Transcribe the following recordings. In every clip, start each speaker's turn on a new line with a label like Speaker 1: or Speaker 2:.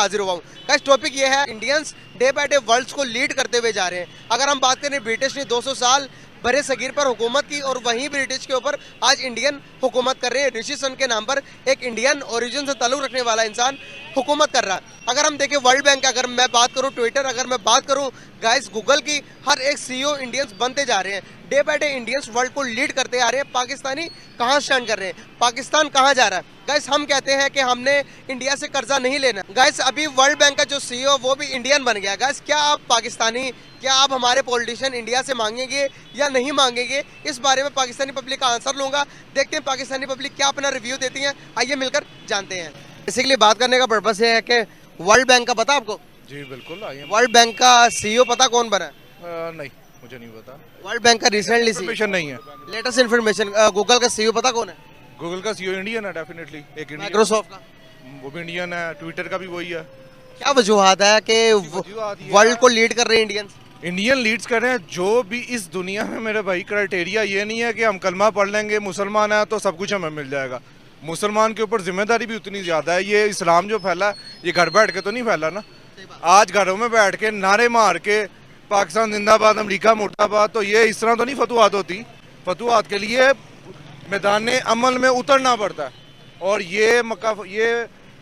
Speaker 1: हाजिर हुआ हूँ। गाइस टॉपिक ये है, Indians day by day world को लीड करते हुए जा रहे हैं। अगर हम बात करें, ब्रिटिश ने 200 साल बड़े सगीर पर हुकूमत की और वहीं ब्रिटिश के ऊपर आज इंडियन हुकूमत कर रहे हैं। ऋषि सन के नाम पर एक इंडियन ओरिजिन से ताल्लुक रखने वाला इंसान हुकूमत कर रहा है। अगर हम देखें वर्ल्ड बैंक, अगर मैं बात करूं ट्विटर, अगर मैं बात करूं गाइस गूगल की, हर एक सीईओ इंडियंस बनते जा रहे हैं। Day by day Indians world को लीड करते आ रहे हैं। पाकिस्तानी कहाँ स्टैंड कर रहे हैं, पाकिस्तान कहाँ जा रहा है। गाइस हम कहते हैं कि हमने इंडिया से कर्जा नहीं लेना। गाइस अभी वर्ल्ड बैंक का जो सीईओ वो भी इंडियन बन गया। गाइस क्या आप पाकिस्तानी, क्या आप हमारे पॉलिटिशियन इंडिया से मांगेंगे या नहीं मांगेंगे, इस बारे में पाकिस्तानी पब्लिक का आंसर लूंगा। देखते हैं पाकिस्तानी पब्लिक क्या अपना रिव्यू देती है, आइए मिलकर जानते हैं। बेसिकली बात करने का पर्पस ये है कि वर्ल्ड बैंक का पता आपको?
Speaker 2: जी बिल्कुल, आइए।
Speaker 1: वर्ल्ड बैंक का सीईओ पता कौन बना?
Speaker 2: नहीं, मुझे नहीं पता।
Speaker 1: वर्ल्ड बैंक का रिसेंटली
Speaker 2: इन्फॉर्मेशन नहीं है,
Speaker 1: लेटेस्ट इन्फॉर्मेशन। गूगल का सीईओ पता कौन है?
Speaker 2: गूगल का सीईओ इंडियन है, डेफिनेटली एक इंडियन।
Speaker 1: माइक्रोसॉफ्ट का
Speaker 2: वो भी इंडियन है, ट्विटर का भी वही है।
Speaker 1: क्या वजूहत है कि वर्ल्ड को लीड कर रहे हैं इंडियंस?
Speaker 2: इंडियन लीड्स कर रहे हैं। जो भी इस दुनिया में मेरे भाई क्राइटेरिया ये नहीं है कि हम कलमा पढ़ लेंगे, मुसलमान है तो सब कुछ हमें मिल जाएगा। मुसलमान के ऊपर जिम्मेदारी भी उतनी ज़्यादा है। ये इस्लाम जो फैला है ये घर बैठ के तो नहीं फैला ना। आज घरों में बैठ के नारे मार के पाकिस्तान जिंदाबाद, अमेरिका मुर्दाबाद, तो ये इस तरह तो नहीं फतवात होती। फतवात के लिए मैदान अमल में उतरना पड़ता है। और ये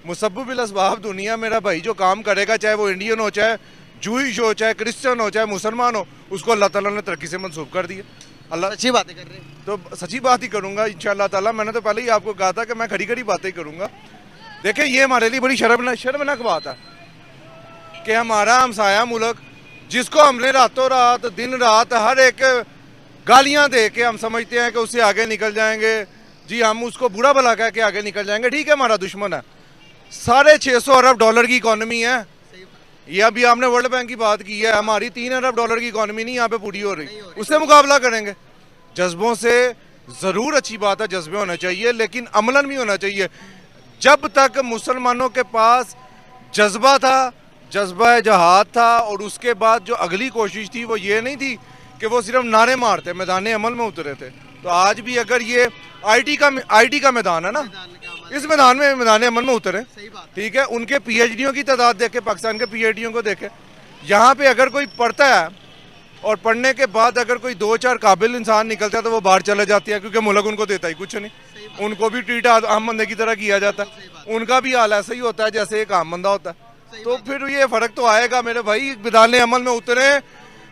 Speaker 2: मुसब्बिबिल असबाब दुनिया, मेरा भाई जो काम करेगा, चाहे वो इंडियन हो, चाहे जूइश हो, चाहे क्रिश्चियन हो, चाहे मुसलमान हो, उसको अल्लाह ताला ने तरक्की से मंसूब कर दिया। अल्लाह
Speaker 1: अच्छी बातें कर रहे हैं
Speaker 2: तो सच्ची बात ही करूंगा इंशाअल्लाह ताला। मैंने तो पहले ही आपको कहा था कि मैं खड़ी खड़ी बातें करूंगा। देखिए ये हमारे लिए बड़ी शर्मनाक बात है कि हमारा हमसाया मुल्क, जिसको हमने रातों रात दिन रात हर एक गालियां दे के हम समझते हैं कि उससे आगे निकल जाएंगे, जी हम उसको बुरा भला कह के आगे निकल जाएंगे। ठीक है, हमारा दुश्मन है। 650 अरब डॉलर की इकॉनमी है। ये अभी आपने वर्ल्ड बैंक की बात की है, हमारी 3 अरब डॉलर की इकॉनमी नहीं यहाँ पे पूरी हो रही, उससे मुकाबला करेंगे। जज्बों से जरूर अच्छी बात है, जज्बे होने चाहिए, लेकिन अमलन भी होना चाहिए। जब तक मुसलमानों के पास जज्बा था, जज्बा जहाद था, और उसके बाद जो अगली कोशिश थी वो ये नहीं थी कि वो सिर्फ नारे मारते, मैदान अमल में उतरे थे। तो आज भी अगर ये आईटी का मैदान है ना, इस मैदान अमल में उतरे, ठीक है। उनके पीएचडीओं की तादाद देखे, पाकिस्तान के पीएचडीओं को देखे। यहाँ पे अगर कोई पढ़ता है और पढ़ने के बाद अगर कोई 2-4 काबिल इंसान निकलता है तो वो बाहर चले जाते हैं, क्योंकि मुल्क उनको देता ही कुछ नहीं। उनको भी ट्रीट आम बंदे की तरह किया जाता है। उनका भी हाल ऐसा ही होता है जैसे एक आम बंदा होता है। तो फिर ये फर्क तो आएगा मेरे भाई। मैदान अमल में उतरे,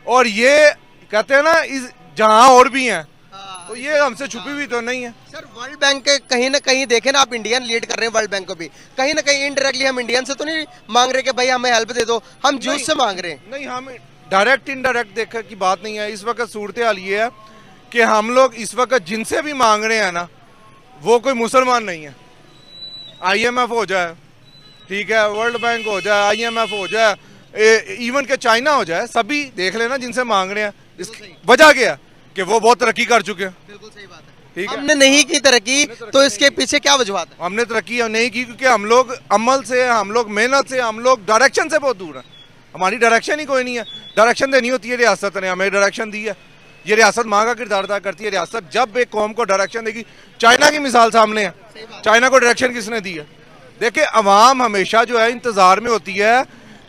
Speaker 2: और ये कहते हैं ना, इस जहाँ और भी हैं, तो ये हमसे छुपी हुई तो नहीं है।
Speaker 1: सर वर्ल्ड बैंक के कहीं ना कहीं देखे ना, आप इंडियन लीड कर रहे हैं वर्ल्ड बैंक को भी, कहीं ना कहीं इनडायरेक्टली हम इंडियन से तो नहीं मांग रहे कि भाई हमें हेल्प दे दो, हम जूस से मांग रहे हैं।
Speaker 2: नहीं, हम डायरेक्ट इनडायरेक्ट देखने की बात नहीं है। इस वक्त सूरत हाल ये है कि हम लोग इस वक्त जिनसे भी मांग रहे हैं ना, वो कोई मुसलमान नहीं है। IMF हो जाए, ठीक है, वर्ल्ड बैंक हो जाए, IMF हो जाए, इवन के चाइना हो जाए, सभी देख लेना जिनसे मांग रहे हैं। इसकी वजह क्या है कि वो बहुत तरक्की कर चुके हैं।
Speaker 1: बिल्कुल सही बात है।
Speaker 2: ठीक है,
Speaker 1: हमने नहीं की तरक्की, तो इसके पीछे क्या वजूहत है?
Speaker 2: हमने तरक्की नहीं की क्योंकि हम लोग अमल से, हम लोग मेहनत से, हम लोग डायरेक्शन से बहुत दूर हैं। हमारी डायरेक्शन ही कोई नहीं है। डायरेक्शन देनी होती है रियासत ने, हमें डायरेक्शन दी है। ये रियासत माँ का किरदार अदा करती है। रियासत जब एक कौम को डायरेक्शन देगी, चाइना की मिसाल सामने है, चाइना को डायरेक्शन किसने दी है? देखिए, अवाम हमेशा जो है इंतजार में होती है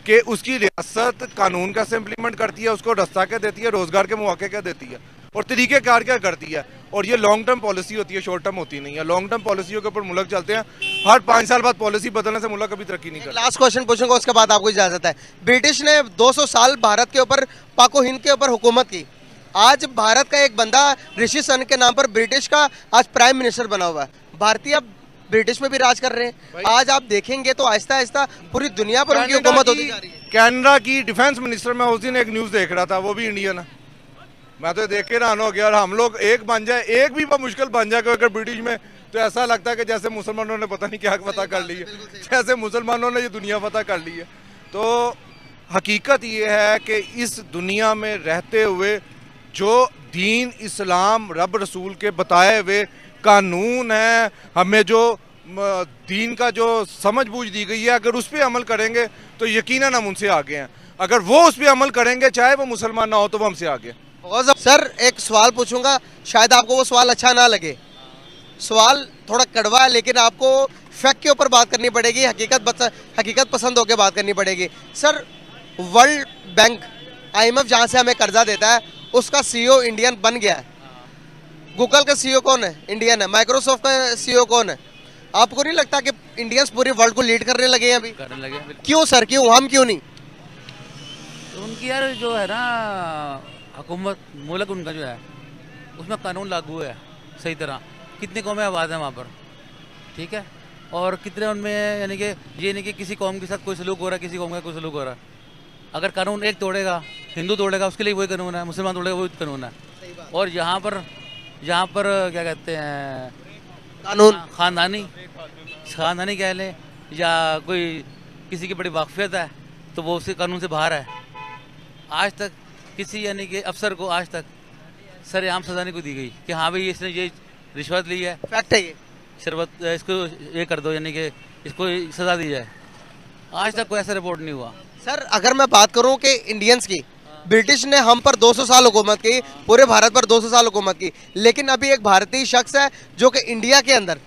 Speaker 2: कि उसकी रियासत कानून कैसे इम्प्लीमेंट करती है, उसको रास्ता क्या देती है, रोजगार के मौके क्या देती है, और तरीक़ेकार क्या करती है। और ये लॉन्ग टर्म पॉलिसी होती है, शॉर्ट टर्म होती नहीं है। लॉन्ग टर्म पॉलिसियों के ऊपर मुल्क चलते हैं। हर 5 साल बाद पॉलिसी बदलने से मुल्क कभी तरक्की नहीं करता।
Speaker 1: लास्ट क्वेश्चन पूछूंगा, उसके बाद आपको इजाजत है। ब्रिटिश ने 200 साल भारत के ऊपर, पाको हिंद के ऊपर हुकूमत की। आज भारत का एक बंदा ऋषि सन के नाम पर ब्रिटिश का आज प्राइम मिनिस्टर बना हुआ है। भारतीय ब्रिटिश में भी राज कर रहे हैं। आज आप देखेंगे तो आहिस्ता आहिस्ता पूरी दुनिया पर उनकी हुकूमत होती जा रही है।
Speaker 2: कनाडा की डिफेंस मिनिस्टर, मैं उस दिन एक न्यूज़ देख रहा था, वो भी इंडियन है। मैं तो देख के हैरान हो गया। और हम लोग एक बन जाए, एक भी मुश्किल बन जाए अगर ब्रिटिश में, तो ऐसा लगता है कि जैसे मुसलमानों ने पता नहीं क्या फतह कर ली है, जैसे मुसलमानों ने ये दुनिया फतह कर ली है। तो हकीकत ये है कि इस दुनिया में रहते हुए जो दीन, इस्लाम, रब रसूल के बताए हुए कानून है, हमें जो दीन का जो समझ बूझ दी गई है, अगर उस पर अमल करेंगे तो यकीनन हम उनसे आगे हैं। अगर वो उस पर अमल करेंगे, चाहे वो मुसलमान ना हो, तो वो हमसे आगे हैं।
Speaker 1: सर एक सवाल पूछूंगा, शायद आपको वो सवाल अच्छा ना लगे। सवाल थोड़ा कड़वा है, लेकिन आपको फैक्ट के ऊपर बात करनी पड़ेगी, हकीकत पसंद होकर बात करनी पड़ेगी। सर, वर्ल्ड बैंक IMF जहाँ से हमें कर्जा देता है उसका CEO इंडियन बन गया है। गूगल का CEO कौन है? इंडियन है। माइक्रोसॉफ्ट का CEO कौन है? आपको नहीं लगता कि इंडियंस पूरे वर्ल्ड को लीड करने लगे हैं अभी?
Speaker 3: करने लगे।
Speaker 1: क्यों सर, क्यों? हम क्यों नहीं?
Speaker 3: तो उनकी यार जो है ना हुकूमत, मुल्क उनका जो है उसमें कानून लागू है सही तरह। कितनी कौमें आबाद हैं वहाँ पर, ठीक है, और कितने उनमें यानी कि ये नहीं कि किसी कौम के साथ कोई सलूक हो रहा है, किसी कौम का कोई सलूक हो रहा है। अगर कानून एक तोड़ेगा, हिंदू तोड़ेगा, उसके लिए वही कानून है, मुसलमान तोड़ेगा वही कानून है। और यहाँ पर क्या कहते हैं,
Speaker 1: कानून
Speaker 3: ख़ानदानी कह लें या कोई किसी की बड़ी वाकफियत है तो वो उसके कानून से बाहर है। आज तक किसी यानी कि अफसर को आज तक सरेआम सजा नहीं को दी गई कि हाँ भाई इसने ये रिश्वत ली है,
Speaker 1: फैक्ट है ये।
Speaker 3: शरबत इसको ये कर दो, यानी कि इसको सज़ा दी जाए। आज तक कोई ऐसा रिपोर्ट नहीं हुआ।
Speaker 1: सर, अगर मैं बात करूं कि इंडियंस की, ब्रिटिश ने हम पर 200 साल हुकूमत की, पूरे भारत पर 200 साल हुकूमत की, लेकिन अभी एक भारतीय शख्स है जो कि इंडिया के अंदर,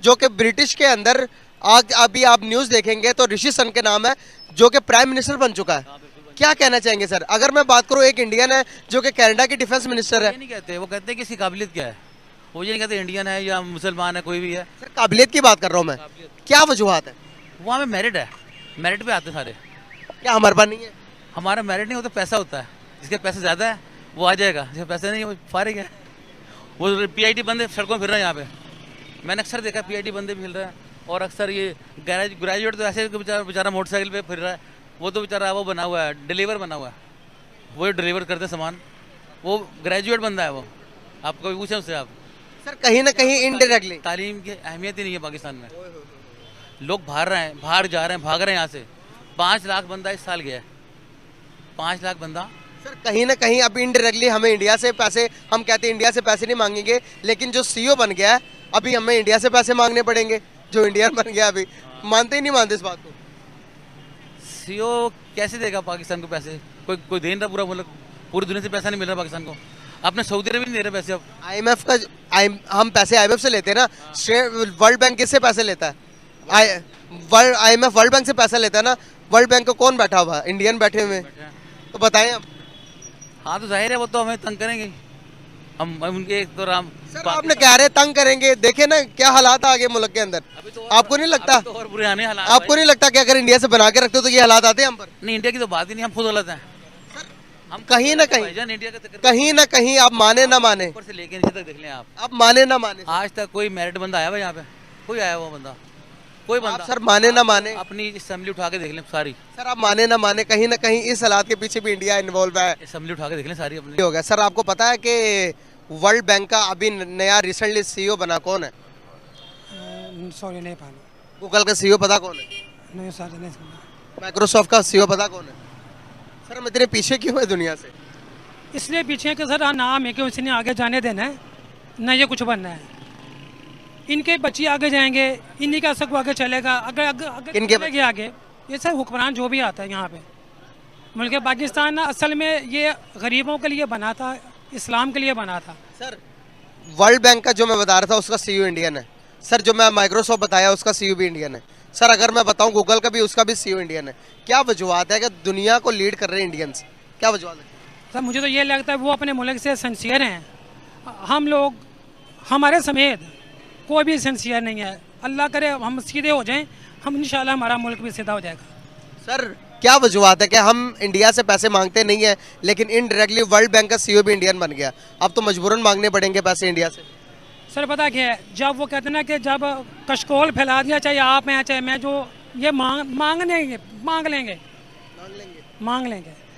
Speaker 1: जो कि ब्रिटिश के अंदर, आज अभी आप न्यूज़ देखेंगे तो ऋषि सन के नाम है, जो कि प्राइम मिनिस्टर बन चुका है। क्या कहना चाहेंगे सर? अगर मैं बात करूं, एक इंडियन है जो कि कनाडा की डिफेंस मिनिस्टर है।
Speaker 3: ये नहीं कहते, वो कहते हैं कि इसकी काबिलियत क्या है। वो ये नहीं कहते इंडियन है या मुसलमान है, कोई भी है।
Speaker 1: सर, काबिलियत की बात कर रहा हूँ मैं, क्या वजूहत है?
Speaker 3: वहाँ में मेरिट है, मेरिट पे आते हैं सारे।
Speaker 1: क्या हमारे पास नहीं है?
Speaker 3: हमारा मेरिट नहीं होता, पैसा होता है। जिसके पैसे ज़्यादा है वो आ जाएगा, जिसके पैसे नहीं है वो फारिग है। वो PIT बंदे सड़कों फिर रहे हैं यहाँ पे, मैंने अक्सर देखा PIT बंदे भी मिल रहे हैं। और अक्सर ये ग्रेजुएट तो ऐसे बेचारा मोटरसाइकिल पे फिर रहा है। वो तो बेचारा वो बना हुआ है, डिलीवर बना हुआ है, वो डिलीवर करते सामान, वो ग्रेजुएट बंदा है। वो आप कभी पूछें उससे आप।
Speaker 1: सर, कहीं ना कहीं इनडायरेक्टली
Speaker 3: तालीम की अहमियत ही नहीं है पाकिस्तान में। लोग बाहर रहे हैं, बाहर जा रहे हैं, भाग रहे हैं यहाँ से। 5 लाख बंदा इस साल गया है, 5 लाख बंदा।
Speaker 1: सर, कहीं ना कहीं अब इनडायरेक्टली हमें इंडिया से पैसे, हम कहते हैं इंडिया से पैसे नहीं मांगेंगे, लेकिन जो CEO बन गया है अभी हमें इंडिया से पैसे मांगने पड़ेंगे। जो इंडियन बन गया अभी मानते ही नहीं मानते इस बात को।
Speaker 3: CEO कैसे देगा पाकिस्तान को पैसे? कोई दे नहीं रहा, पूरा मुल्क, पूरी दुनिया से पैसा नहीं मिल रहा पाकिस्तान को। अपने सऊदी अरब भी नहीं दे रहे पैसे अब।
Speaker 1: IMF का हम पैसे IMF से लेते हैं ना। वर्ल्ड बैंक किससे पैसे लेता है? IMF वर्ल्ड बैंक से पैसा लेता है ना। वर्ल्ड बैंक को कौन बैठा हुआ है? इंडियन बैठे हुए हैं। तो बताएं आप।
Speaker 3: हाँ तो जाहिर है वो तो हमें तंग करेंगे। हम उनके एक तो राम
Speaker 1: सर, आपने कह रहे तंग करेंगे, देखे ना क्या हालात आ गए मुल्क के अंदर। आपको नहीं लगता?
Speaker 3: तो और बुरे आने हालात।
Speaker 1: आपको नहीं लगता कि अगर इंडिया से बना के रखते तो ये हालात आते हैं हम पर?
Speaker 3: नहीं, इंडिया की तो बात ही नहीं, हम खुद गलत हैं।
Speaker 1: हम कहीं ना कहीं आप माने ना माने,
Speaker 3: ऊपर से लेके नीचे तक देख लें आप
Speaker 1: माने ना माने,
Speaker 3: आज तक कोई मेरिट बंदा आया हुआ यहाँ पे? कोई आया हुआ बंदा? कोई बंदा?
Speaker 1: सर, माने ना माने,
Speaker 3: अपनी असेंबली उठा के देख लें सारी।
Speaker 1: सर, आप माने ना माने, कहीं ना कहीं इस हालात के पीछे भी इंडिया इन्वॉल्व है।
Speaker 3: असेंबली उठा के देख लें सारी अपनी।
Speaker 1: हो गया। सर, आपको पता है कि वर्ल्ड बैंक का अभी नया रिसेंटली CEO बना कौन है?
Speaker 4: सॉरी, नहीं पाना।
Speaker 1: गूगल का CEO पता कौन है?
Speaker 4: नहीं सर, नहीं सुना।
Speaker 1: माइक्रोसॉफ्ट का CEO पता कौन है? सर, हम इतने पीछे क्यों है दुनिया से?
Speaker 4: इसलिए पीछे कि सर नाम है कि उसने आगे जाने देना है, न ये कुछ बनना है। इनके बच्चे आगे जाएंगे, इन्हीं का सब आगे चलेगा। अगर
Speaker 1: इनके
Speaker 4: चलेंगे आगे, ये सब हुक्मरान जो भी आता है यहाँ पे मुल्क पाकिस्तान ना, असल में ये गरीबों के लिए बना था, इस्लाम के लिए बना था।
Speaker 1: सर, वर्ल्ड बैंक का जो मैं बता रहा था उसका CEO इंडियन है। सर, जो मैं माइक्रोसॉफ्ट बताया उसका CEO भी इंडियन है। सर, अगर मैं बताऊं गूगल का भी, उसका भी CEO इंडियन है। क्या वजूहत है कि दुनिया को लीड कर रहे हैं इंडियंस? क्या वजूहत है?
Speaker 4: सर, मुझे तो ये लगता है वो अपने मुल्क से सिंसियर हैं। हम लोग, हमारे समेत कोई भी सिंसियर नहीं है। अल्लाह करे हम सीधे हो जाएं, हम इंशाल्लाह हमारा मुल्क भी सीधा हो जाएगा।
Speaker 1: सर, क्या वजूहत है कि हम इंडिया से पैसे मांगते नहीं है, लेकिन इनडायरेक्टली वर्ल्ड बैंक का CEO भी इंडियन बन गया? अब तो मजबूरन मांगने पड़ेंगे पैसे इंडिया से।
Speaker 4: सर, पता क्या है, जब वो कहते हैं ना कि जब कशकोल फैला दिया, चाहे आप हैं चाहे मैं, जो ये मांग लेंगे।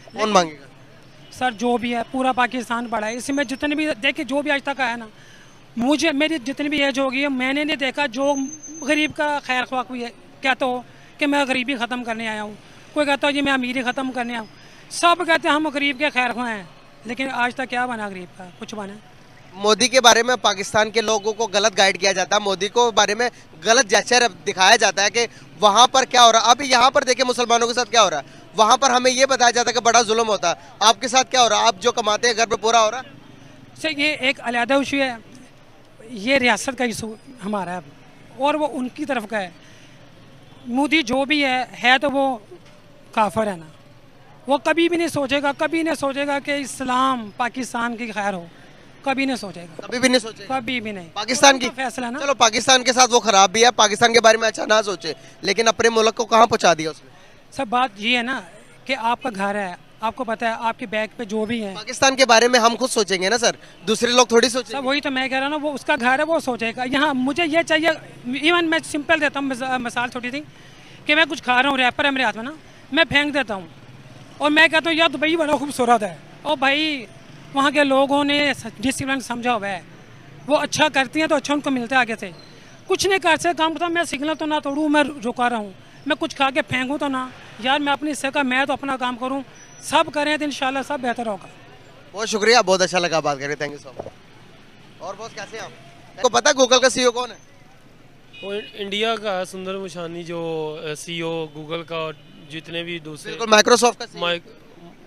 Speaker 1: कौन मांगेगा?
Speaker 4: सर, जो भी है पूरा पाकिस्तान बड़ा है, इसमें जितने भी देखिए, जो भी आज तक आया ना, मुझे मेरी जितनी भी एज होगी, मैंने नहीं देखा जो गरीब का खैर ख्वाह कोई कहता हो कि मैं गरीबी ख़त्म करने आया हूँ, कोई कहता हो जी मैं अमीरी ख़त्म करने आया हूँ। सब कहते हैं हम गरीब के खैर ख्वाह हैं, लेकिन आज तक क्या बना गरीब का? कुछ बना।
Speaker 1: मोदी के बारे में पाकिस्तान के लोगों को गलत गाइड किया जाता है, मोदी को बारे में गलत जेस्चर दिखाया जाता है कि वहाँ पर क्या हो रहा है। अभी यहाँ पर देखिए मुसलमानों के साथ क्या हो रहा है, वहाँ पर हमें ये बताया जाता है कि बड़ा जुल्म होता है। आपके साथ क्या हो रहा है? आप जो कमाते हैं घर पे पूरा हो रहा है?
Speaker 4: सर, ये एक अलहदा इशू है। ये रियासत का इशू हमारा है और वो उनकी तरफ का है। मोदी जो भी है तो वो काफिर है ना, वो कभी भी नहीं सोचेगा कि इस्लाम पाकिस्तान की खैर हो, कभी नहीं सोचेगा,
Speaker 1: कभी भी नहीं सोचेगा,
Speaker 4: कभी भी नहीं।
Speaker 1: पाकिस्तान की
Speaker 4: फैसला ना,
Speaker 1: चलो पाकिस्तान के साथ वो खराब भी है, पाकिस्तान के बारे में अच्छा ना सोचे, लेकिन अपने मुल्क को कहाँ पहुँचा दिया उसने।
Speaker 4: सब बात ये है ना कि आपका घर है, आपको पता है आपके बैग पे जो भी है।
Speaker 1: पाकिस्तान के बारे में हम खुद सोचेंगे ना सर, दूसरे लोग थोड़ी
Speaker 4: सब
Speaker 1: सोचेंगे।
Speaker 4: वही तो मैं कह रहा हूँ ना, वो उसका घर है वो सोचेगा। यहाँ मुझे ये चाहिए, इवन मैं सिंपल देता हूँ मिसाल छोटी सी कि मैं कुछ खा रहा हूँ, रैपर है मेरे हाथ में ना, मैं फेंक देता हूँ और मैं कहता हूँ यार दुबई बड़ा खूबसूरत है, और भाई वहाँ के लोगों ने डिसिप्लिन समझा हुआ है, वो अच्छा करती हैं तो अच्छा उनको मिलता है आगे से। कुछ नहीं कर सकते काम करता, मैं सिग्नल तो ना तोड़ूँ, मैं रुका रहा हूँ, मैं कुछ खा के फेंकूँ तो ना, यार मैं अपने हिस्से का, मैं तो अपना काम करूँ, सब करें तो इंशाल्लाह सब बेहतर होगा।
Speaker 1: बहुत शुक्रिया, बहुत अच्छा लगा बात करके, थैंक यू सो मच। और बॉस कैसे हैं आप? आपको पता है गूगल का सीईओ कौन है?
Speaker 5: वो इंडिया का है, सुंदर मुशानी, जो सीईओ गूगल का, जितने भी दूसरे
Speaker 1: बिल्कुल, माइक्रोसॉफ्ट का CEO।
Speaker 5: माइक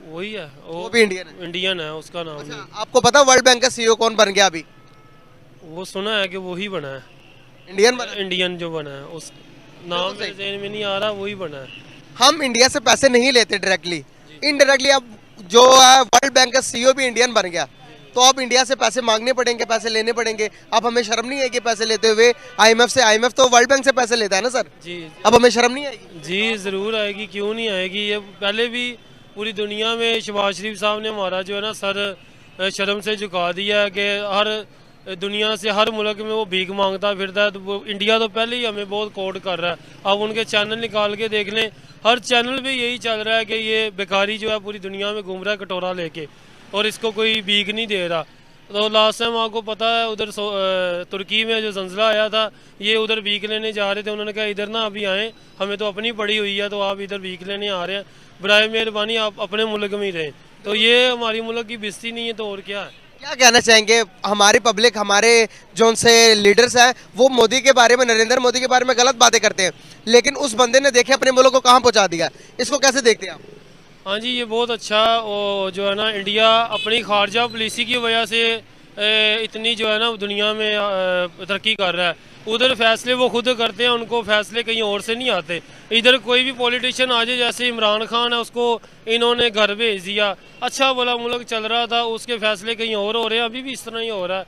Speaker 5: वही है,
Speaker 1: वो भी इंडियन है।
Speaker 5: इंडियन है, उसका नाम
Speaker 1: अच्छा,
Speaker 5: नहीं।
Speaker 1: आपको पता वर्ल्ड बैंक का सीईओ कौन बन गया अभी?
Speaker 5: वो सुना है कि वही बना है,
Speaker 1: इंडियन बना।
Speaker 5: इंडियन जो बना है, उस नाम मेरे ज़हन में नहीं आ रहा, वही बना है।
Speaker 1: हम इंडिया से पैसे नहीं लेते डायरेक्टली, इनडायरेक्टली। अब जो है वर्ल्ड बैंक का सीईओ भी इंडियन बन गया, तो अब इंडिया से पैसे मांगने पड़ेंगे, पैसे लेने पड़ेंगे। अब हमें शर्म नहीं आएगी पैसे लेते हुए आईएमएफ से? आईएमएफ तो वर्ल्ड बैंक से पैसे लेता है ना सर,
Speaker 5: जी
Speaker 1: अब हमें शर्म नहीं आएगी?
Speaker 5: जी ज़रूर आएगी, क्यों नहीं आएगी। ये पहले भी पूरी दुनिया में शहबाज शरीफ साहब ने हमारा जो है ना सर शर्म से झुका दिया है कि हर दुनिया से, हर मुल्क में वो भीख मांगता फिरता है। तो वो इंडिया तो पहले ही हमें बहुत कोट कर रहा है। अब उनके चैनल निकाल के देख लें, हर चैनल पे यही चल रहा है कि ये बेकारी जो है पूरी दुनिया में घूम रहा है कटोरा लेके, और इसको कोई भीख नहीं दे रहा। तो लास्ट टाइम आपको पता है उधर तुर्की में जो जंजला आया था, ये उधर भीख लेने जा रहे थे, उन्होंने कहा इधर ना अभी आएँ, हमें तो अपनी पड़ी हुई है, तो आप इधर भीख लेने आ रहे हैं, बराए मेहरबानी आप अपने मुल्क में ही रहें। तो ये हमारी मुल्क की बेइज्जती नहीं है तो और क्या है।
Speaker 1: क्या कहना चाहेंगे? हमारी पब्लिक, हमारे जो उनसे लीडर्स हैं, वो मोदी के बारे में, नरेंद्र मोदी के बारे में गलत बातें करते हैं, लेकिन उस बंदे ने देखे अपने मुल्क को कहाँ पहुँचा दिया, इसको कैसे देखते हैं आप?
Speaker 5: हाँ जी, ये बहुत अच्छा, वो जो है ना इंडिया अपनी खारजा पॉलिसी की वजह से इतनी जो है ना दुनिया में तरक्की कर रहा है। उधर फैसले वो खुद करते हैं, उनको फैसले कहीं और से नहीं आते। इधर कोई भी पॉलिटिशियन आ जाए, जैसे इमरान खान है, उसको इन्होंने घर भेज दिया, अच्छा भला मुल्क चल रहा था, उसके फैसले कहीं और हो रहे हैं, अभी भी इस तरह ही हो रहा है।